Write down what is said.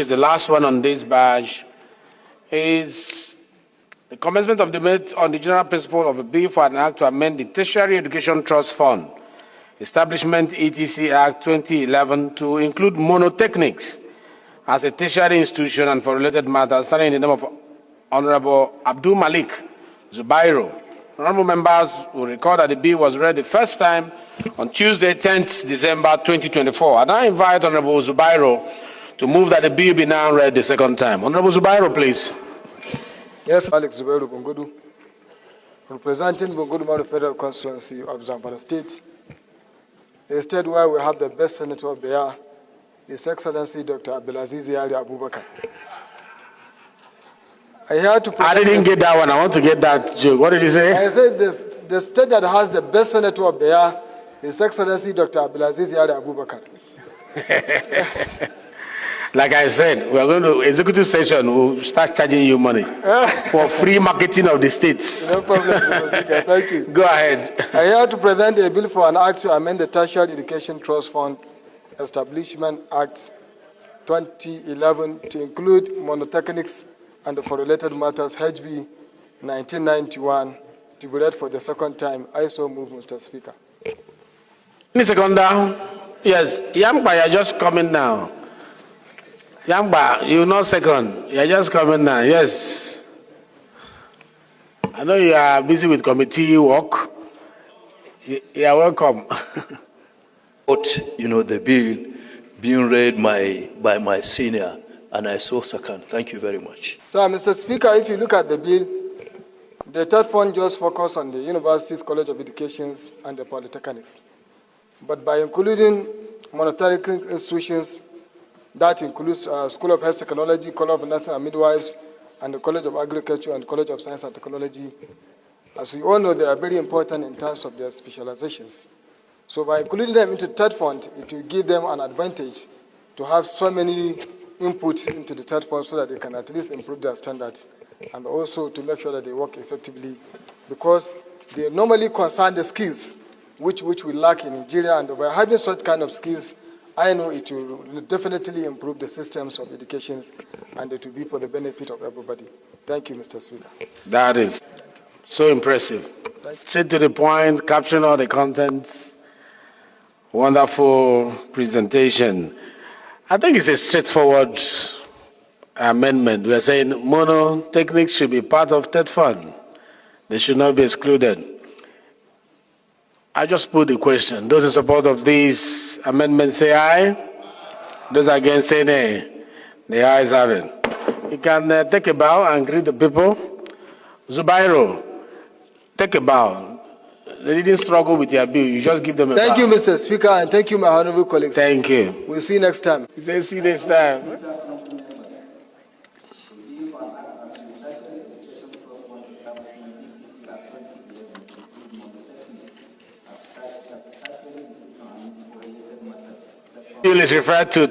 is the last one on this badge, is the commencement of debate on the general principle of a bill for an act to amend the Tertiary Education Trust Fund, Establishment ETC Act 2011 to include monotechnics as a tertiary institution and for related matters, starting in the name of Honorable Abdulmalk Zubairu. Honorable members will recall that the bill was read the first time on Tuesday, 10th December 2024. And I invite Honorable Zubairu to move that the bill be now read the second time. Honorable Zubairu, please. Yes, Alex Zubairu Bungudu, representing Bungudu Federal Constituency of Zamfara State, a state where we have the best senator of the year, His Excellency Dr. Abdulaziz Yari Abubakar. I didn't get that one. I want to get that joke. What did he say? I said the state that has the best senator of the year, His Excellency Dr. Abdulaziz Yari Abubakar. Like I said, we are going to executive session. We'll start charging you money for free marketing of the states. No problem, Mr. Speaker. Thank you. Go ahead. I here to present a bill for an act to amend the Tertiary Education Trust Fund Establishment Act 2011 to include monotechnics and for related matters, HB 1991, to be read for the second time. I so move, Mr. Speaker. Any second down? Yes, Yamba, you're just coming now. Yamba, you're not second. You're just coming now. Yes. I know you are busy with committee work. You are welcome. The bill being read by my senior, and I so second. Thank you very much. So, Mr. Speaker, if you look at the bill, the third fund just focuses on the universities, college of educations, and the polytechnics. But by including monetary institutions, that includes School of Health Technology, College of Nursing and Midwives, and the College of Agriculture and College of Science and Technology. As we all know, they are very important in terms of their specializations. So by including them into the third fund, it will give them an advantage to have so many inputs into the third fund so that they can at least improve their standards and also to make sure that they work effectively, because they normally concern the skills which we lack in Nigeria, and by having such kind of skills, I know it will definitely improve the systems of education, and it will be for the benefit of everybody. Thank you, Mr. Speaker. That is so impressive. Straight to the point, capturing all the contents. Wonderful presentation. I think it's a straightforward amendment. We are saying monotechnics should be part of third fund. They should not be excluded. I just put the question. Those in support of these amendments say aye. Those against say nay. The ayes have it. You can take a bow and greet the people. Zubairu, take a bow. They didn't struggle with their bill. You just give them a bow. Thank you, Mr. Speaker, and thank you, my honorable colleagues. Thank you. We'll see you next time. See you next time. Bill is referred to